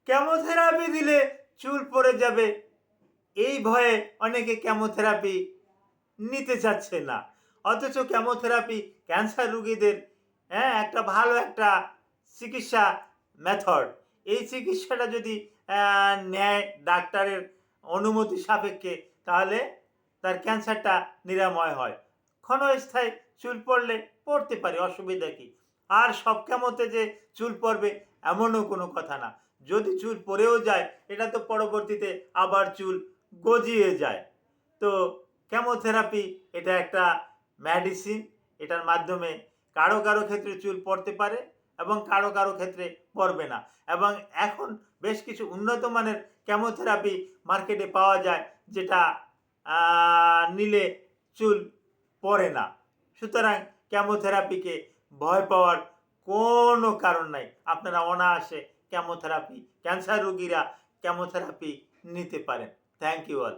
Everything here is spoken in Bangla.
কেমোথেরাপি দিলে চুল পড়ে যাবে, এই ভয়ে অনেকে কেমোথেরাপি নিতে চাচ্ছে না। অথচ কেমোথেরাপি ক্যান্সার রোগীদের একটা ভালো একটা চিকিৎসা মেথড। এই চিকিৎসাটা যদি নেয় ডাক্তারের অনুমতি সাপেক্ষে, তাহলে তার ক্যান্সারটা নিরাময় হয়। ক্ষণস্থায়ী চুল পড়লে পড়তে পারে, অসুবিধা কী? আর সব কেমোতে যে চুল পড়বে এমনও কোনো কথা না। যদি চুল পড়েও যায়, এটা তো পরবর্তীতে আবার চুল গজিয়ে যায়। তো কেমোথেরাপি এটা একটা মেডিসিন। এটার মাধ্যমে কারো কারো ক্ষেত্রে চুল পড়তে পারে এবং কারো কারো ক্ষেত্রে পড়বে না। এবং এখন বেশ কিছু উন্নত মানের কেমোথেরাপি মার্কেটে পাওয়া যায়, যেটা নিলে চুল পড়ে না। সুতরাং কেমোথেরাপিকে ভয় পাওয়ার কোনো কারণ নাই। আপনারা অনায়াসে কেমোথেরাপি, ক্যান্সার রোগীরা কেমোথেরাপি নিতে পারেন। Thank you all.